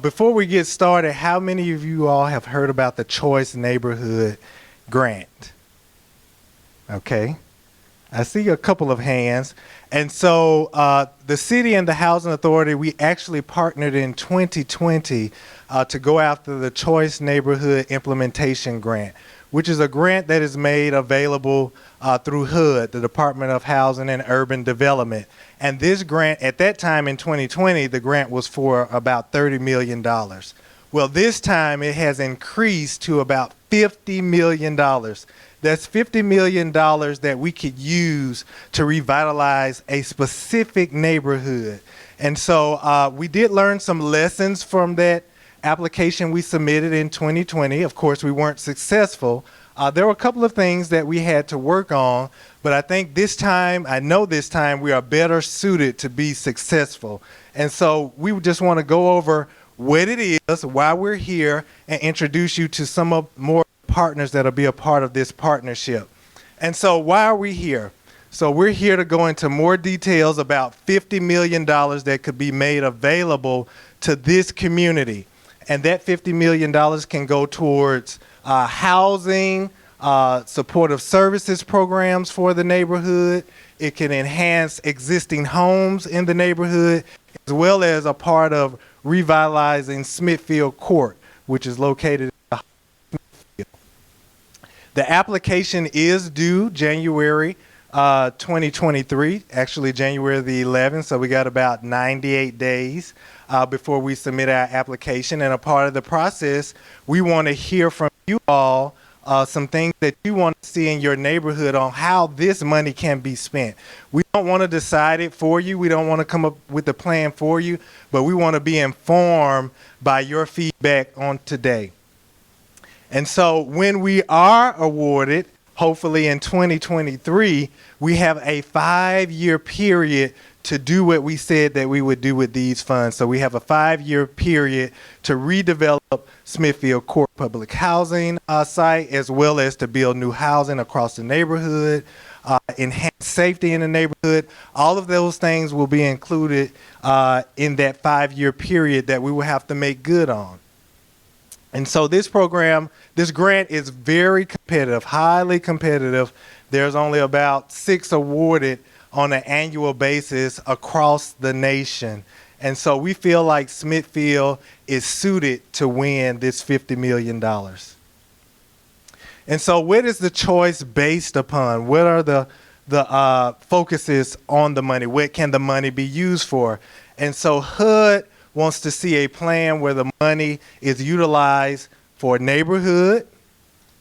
Before we get started, how many of you all have heard about the Choice Neighborhood Grant? Okay. I see a couple of hands. And so the city and the Housing Authority, we actually partnered in 2020 to go after the Choice Neighborhood Implementation Grant, which is a grant that is made available through HUD, the Department of Housing and Urban Development. And this grant, at that time in 2020, the grant was for about $30 million. Well, this time it has increased to about $50 million. That's $50 million that we could use to revitalize a specific neighborhood. And so we did learn some lessons from that application we submitted in 2020. Of course, we weren't successful. There were a couple of things that we had to work on, but I think this time, we are better suited to be successful. And so we just want to go over what it is, why we're here, and introduce you to some of more partners that'll be a part of this partnership. And so why are we here? So we're here to go into more details about $50 million that could be made available to this community. And that $50 million can go towards housing, supportive services programs for the neighborhood. It can enhance existing homes in the neighborhood, as well as a part of revitalizing Smithfield Court, which is located in Smithfield. The application is due January 2023, actually January the 11th, so we got about 98 days before we submit our application. And a part of the process, we want to hear from you all some things that you want to see in your neighborhood on how this money can be spent. We don't want to decide it for you. We don't want to come up with a plan for you, but we want to be informed by your feedback on today. And so when we are awarded, hopefully in 2023, we have a 5-year period to do what we said that we would do with these funds. So we have a 5-year period to redevelop Smithfield Court Public Housing site, as well as to build new housing across the neighborhood, enhance safety in the neighborhood. All of those things will be included in that 5-year period that we will have to make good on. And so this program, this grant is very competitive, highly competitive. There's only about 6 awarded on an annual basis across the nation. And so we feel like Smithfield is suited to win this $50 million. And so what is the choice based upon? What are the focuses on the money? What can the money be used for? And so HUD wants to see a plan where the money is utilized for neighborhood,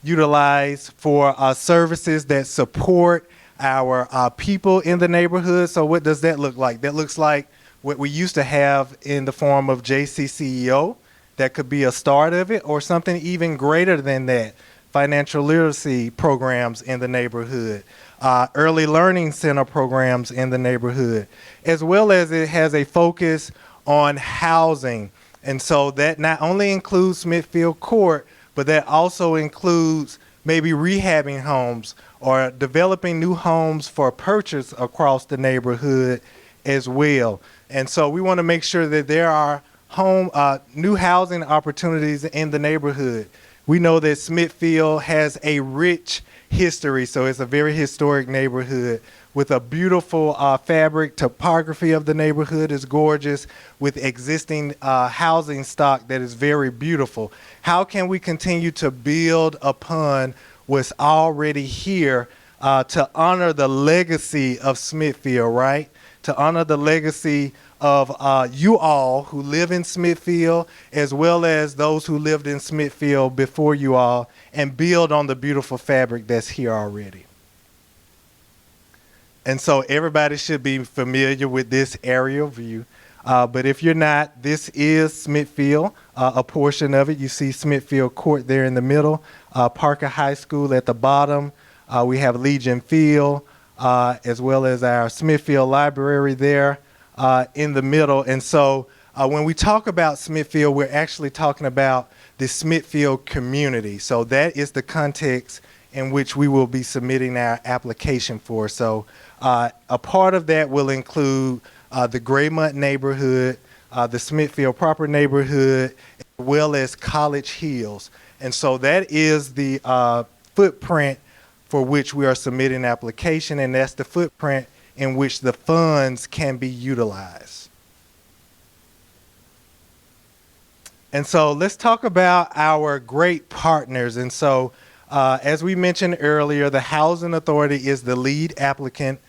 utilized for services that support our people in the neighborhood. So what does that look like? That looks like what we used to have in the form of JCCEO. That could be a start of it, or something even greater than that. Financial literacy programs in the neighborhood, early learning center programs in the neighborhood, as well as it has a focus on housing. And so that not only includes Smithfield Court, but that also includes maybe rehabbing homes or developing new homes for purchase across the neighborhood as well. And so we want to make sure that there are new housing opportunities in the neighborhood. We know that Smithfield has a rich history, so it's a very historic neighborhood with a beautiful fabric. Topography of the neighborhood is gorgeous, with existing housing stock that is very beautiful. How can we continue to build upon what's already here to honor the legacy of Smithfield, right? To honor the legacy of you all who live in Smithfield, as well as those who lived in Smithfield before you all, and build on the beautiful fabric that's here already. And so everybody should be familiar with this aerial view. But if you're not, this is Smithfield, a portion of it. You see Smithfield Court there in the middle, Parker High School at the bottom. We have Legion Field, as well as our Smithfield Library there in the middle. And so when we talk about Smithfield, we're actually talking about the Smithfield community. So that is the context in which we will be submitting our application for. So a part of that will include the Graymont neighborhood, the Smithfield proper neighborhood, as well as College Hills. And so that is the footprint for which we are submitting an application, and that's the footprint in which the funds can be utilized. And so let's talk about our great partners. And so, as we mentioned earlier, the Housing Authority is the lead applicant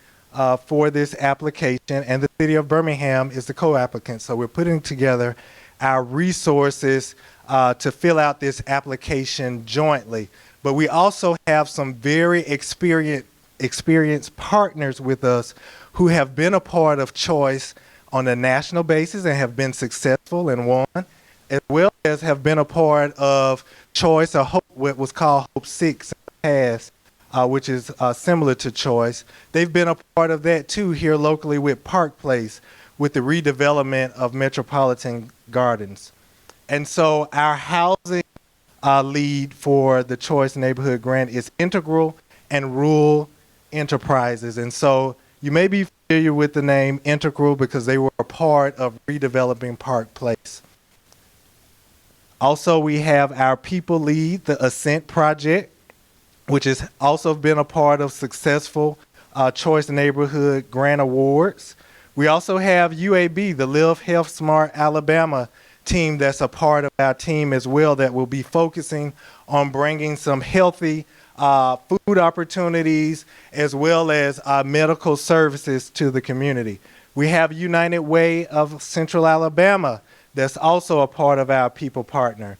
for this application, and the City of Birmingham is the co-applicant. So we're putting together our resources to fill out this application jointly. But we also have some very experienced partners with us who have been a part of Choice on a national basis and have been successful and won, as well as have been a part of Choice, or Hope, what was called Hope 6 in the past, which is similar to Choice. They've been a part of that too here locally with Park Place, with the redevelopment of Metropolitan Gardens. And so our housing lead for the Choice Neighborhood Grant is Integral and Rural Enterprises. And so you may be familiar with the name Integral because they were a part of redeveloping Park Place. Also, we have our people lead, the Ascent Project, which has also been a part of successful Choice Neighborhood Grant Awards. We also have UAB, the Live Health Smart Alabama team, that's a part of our team as well, that will be focusing on bringing some healthy food opportunities as well as medical services to the community. We have United Way of Central Alabama, that's also a part of our people partner.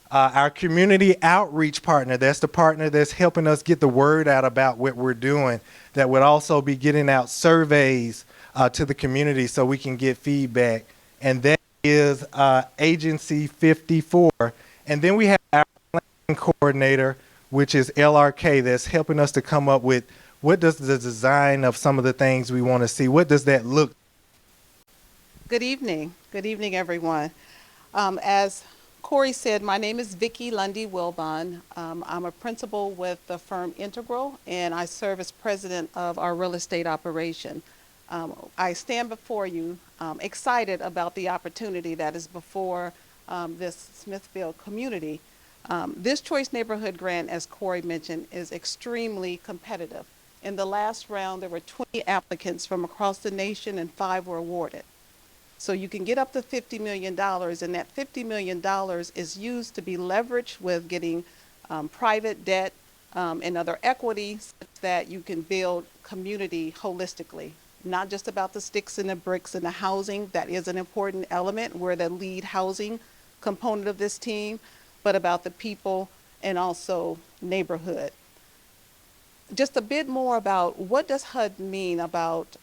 Our community outreach partner, that's the partner that's helping us get the word out about what we're doing, that would also be getting out surveys to the community so we can get feedback. And that is Agency 54. And then we have our planning coordinator, which is LRK, that's helping us to come up with what does the design of some of the things we want to see, what does that look? Good evening. Good evening, everyone. As Corey said, my name is Vicki Lundy Wilbon. I'm a principal with the firm Integral, and I serve as president of our real estate operation. I stand before you excited about the opportunity that is before this Smithfield community. This Choice Neighborhood Grant, as Corey mentioned, is extremely competitive. In the last round, there were 20 applicants from across the nation, and 5 were awarded. So you can get up to $50 million, and that $50 million is used to be leveraged with getting private debt and other equity, such that you can build community holistically. Not just about the sticks and the bricks and the housing, that is an important element. We're the lead housing component of this team, but about the people and also neighborhood. Just a bit more about what does HUD mean about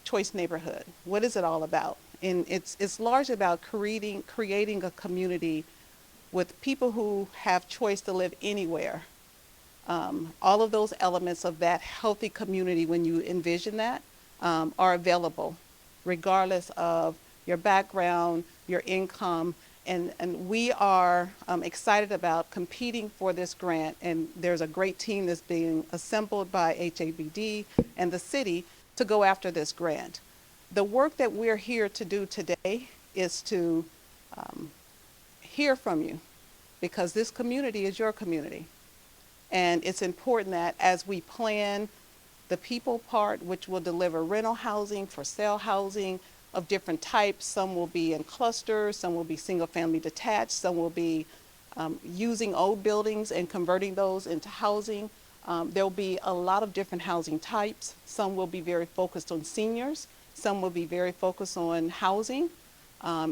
Choice Neighborhood. What is it all about? And it's largely about creating a community with people who have choice to live anywhere. All of those elements of that healthy community, when you envision that, are available, regardless of your background, your income, and we are excited about competing for this grant. And there's a great team that's being assembled by HABD and the city to go after this grant. The work that we're here to do today is to hear from you, because this community is your community. And it's important that as we plan the people part, which will deliver rental housing, for sale housing of different types, some will be in clusters, some will be single family detached, some will be using old buildings and converting those into housing. There'll be a lot of different housing types. Some will be very focused on seniors. Some will be very focused on housing.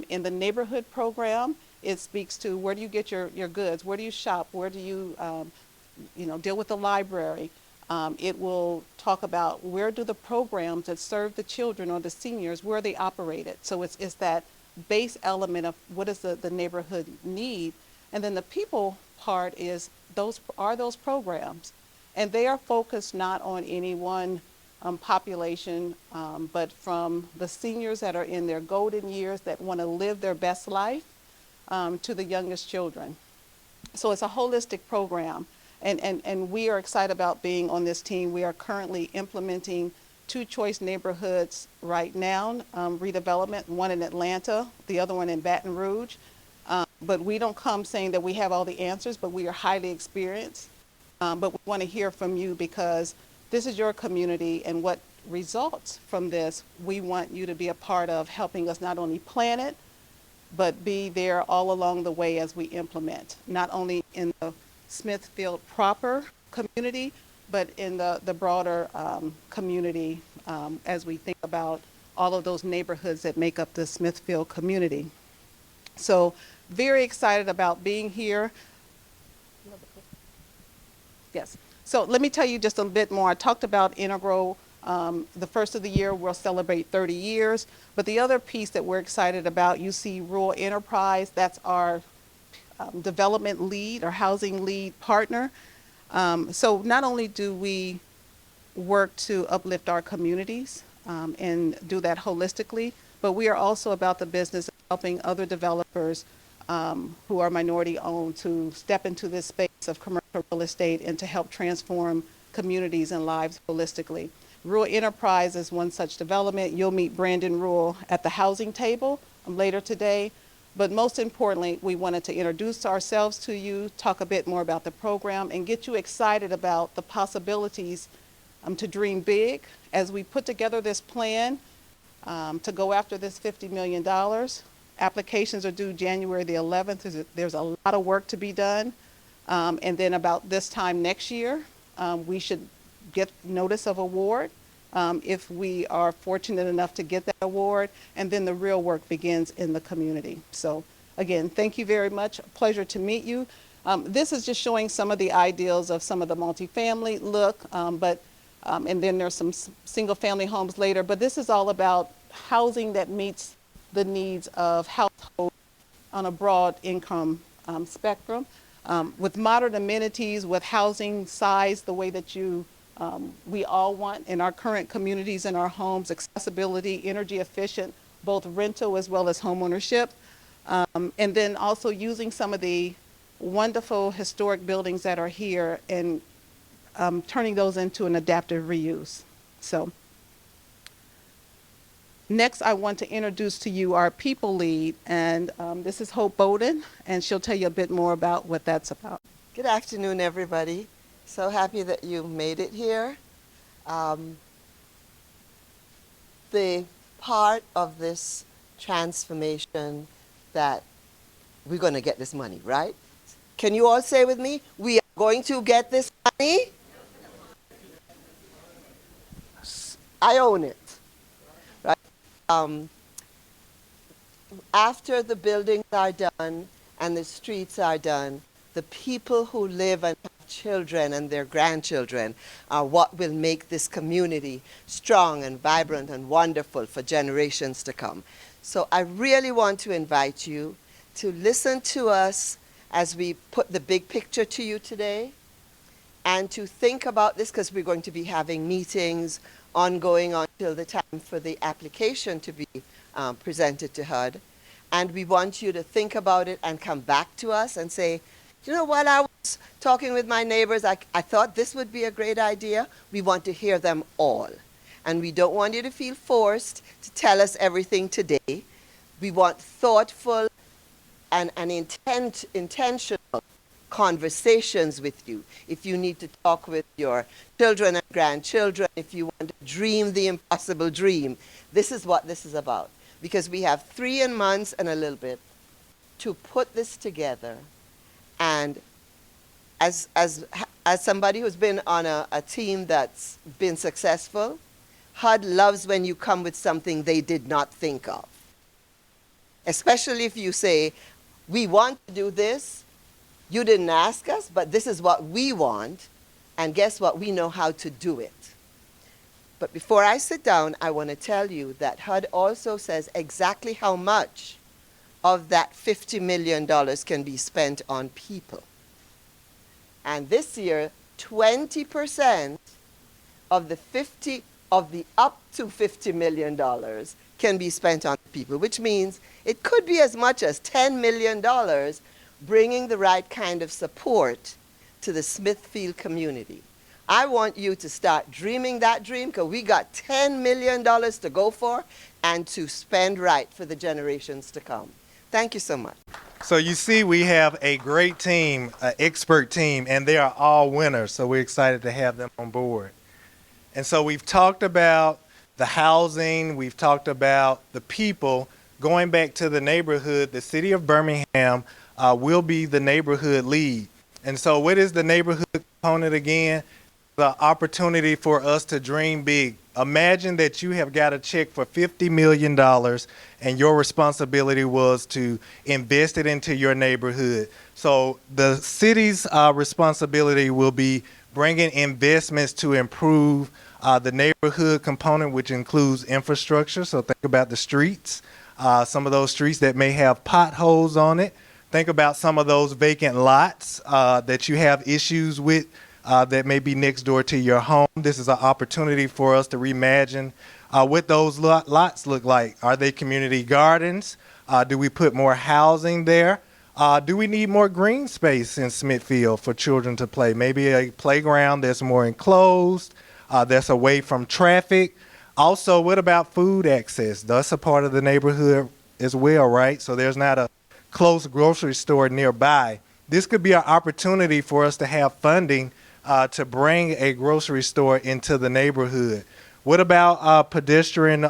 In the neighborhood program, it speaks to where do you get your goods? Where do you shop? Where do you, deal with the library? It will talk about where do the programs that serve the children or the seniors, where are they operated? So it's that base element of what does the neighborhood need? And then the people part is those programs. And they are focused not on any one population, but from the seniors that are in their golden years that want to live their best life to the youngest children. So it's a holistic program. And we are excited about being on this team. We are currently implementing two choice neighborhoods right now, redevelopment, one in Atlanta, the other one in Baton Rouge. But we don't come saying that we have all the answers, but we are highly experienced. But we want to hear from you because this is your community, and what results from this, we want you to be a part of helping us not only plan it, but be there all along the way as we implement, not only in the Smithfield proper community, but in the broader community as we think about all of those neighborhoods that make up the Smithfield community. So very excited about being here. Yes. So let me tell you just a bit more. I talked about Integral. The first of the year, we'll celebrate 30 years. But the other piece that we're excited about, you see Rural Enterprise. That's our development lead or housing lead partner. So not only do we work to uplift our communities and do that holistically, but we are also about the business of helping other developers who are minority owned to step into this space of commercial real estate and to help transform communities and lives holistically. Rural Enterprise is one such development. You'll meet Brandon Rule at the housing table later today. But most importantly, we wanted to introduce ourselves to you, talk a bit more about the program, and get you excited about the possibilities to dream big as we put together this plan to go after this $50 million. Applications are due January the 11th. There's a lot of work to be done. And then about this time next year, we should get notice of award if we are fortunate enough to get that award, and then the real work begins in the community. So again, thank you very much. A pleasure to meet you. This is just showing some of the ideals of some of the multifamily look, and then there's some single family homes later, but this is all about housing that meets the needs of households on a broad income spectrum, with modern amenities, with housing size the way that we all want in our current communities and our homes, accessibility, energy efficient, both rental as well as homeownership, and then also using some of the wonderful historic buildings that are here and turning those into an adaptive reuse. So next, I want to introduce to you our people lead, and this is Hope Bowden, and she'll tell you a bit more about what that's about. Good afternoon, everybody. So happy that you made it here. The part of this transformation that we're going to get this money, right? Can you all say with me, we are going to get this money? I own it, right? After the buildings are done and the streets are done, the people who live and have children and their grandchildren are what will make this community strong and vibrant and wonderful for generations to come. So I really want to invite you to listen to us as we put the big picture to you today, and to think about this, because we're going to be having meetings ongoing until the time for the application to be presented to HUD. And we want you to think about it and come back to us and say, you know, while I was talking with my neighbors, I thought this would be a great idea. We want to hear them all. And we don't want you to feel forced to tell us everything today. We want thoughtful and intentional conversations with you. If you need to talk with your children and grandchildren, if you want to dream the impossible dream, this is what this is about. Because we have 3 months and a little bit to put this together. And as somebody who's been on a team that's been successful, HUD loves when you come with something they did not think of. Especially if you say, we want to do this, you didn't ask us, but this is what we want, and guess what? We know how to do it. But before I sit down, I want to tell you that HUD also says exactly how much of that $50 million can be spent on people. And this year, 20% of the up to $50 million can be spent on people, which means it could be as much as $10 million bringing the right kind of support to the Smithfield community. I want you to start dreaming that dream because we got $10 million to go for and to spend right for the generations to come. Thank you so much. So you see, we have a great team, an expert team, and they are all winners. So we're excited to have them on board. And so we've talked about the housing, we've talked about the people. Going back to the neighborhood, the city of Birmingham will be the neighborhood lead. And so what is the neighborhood component again? The opportunity for us to dream big. Imagine that you have got a check for $50 million and your responsibility was to invest it into your neighborhood. So the city's responsibility will be bringing investments to improve the neighborhood component, which includes infrastructure. So think about the streets, some of those streets that may have potholes on it. Think about some of those vacant lots that you have issues with that may be next door to your home. This is an opportunity for us to reimagine what those lots look like. Are they community gardens? Do we put more housing there? Do we need more green space in Smithfield for children to play? Maybe a playground that's more enclosed, that's away from traffic. Also, what about food access? That's a part of the neighborhood as well, right? So there's not a close grocery store nearby. This could be an opportunity for us to have funding to bring a grocery store into the neighborhood. What about pedestrian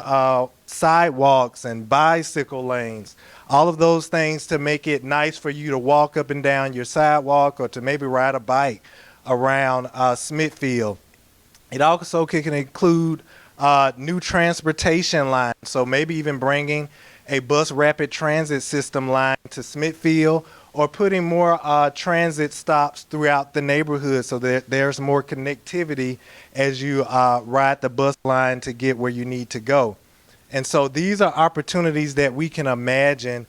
sidewalks and bicycle lanes? All of those things to make it nice for you to walk up and down your sidewalk or to maybe ride a bike around Smithfield. It also can include new transportation lines, so maybe even bringing a bus rapid transit system line to Smithfield or putting more transit stops throughout the neighborhood so that there's more connectivity as you ride the bus line to get where you need to go. And so these are opportunities that we can imagine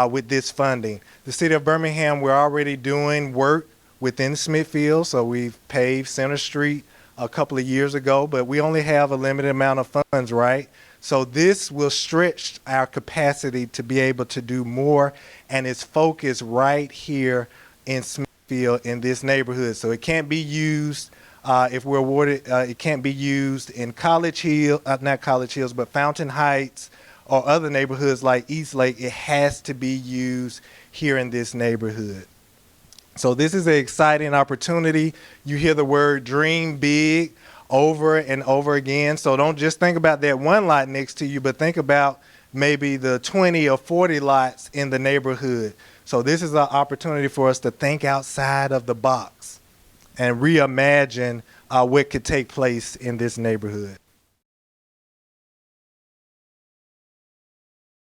with this funding. The city of Birmingham, we're already doing work within Smithfield, so we've paved Center Street a couple of years ago, but we only have a limited amount of funds, right? So this will stretch our capacity to be able to do more, and it's focused right here in Smithfield in this neighborhood. So it can't be used, if we're awarded, it can't be used in College Hill, not College Hills, but Fountain Heights or other neighborhoods like Eastlake. It has to be used here in this neighborhood. So this is an exciting opportunity. You hear the word dream big over and over again. So don't just think about that one lot next to you, but think about maybe the 20 or 40 lots in the neighborhood. So this is an opportunity for us to think outside of the box and reimagine what could take place in this neighborhood.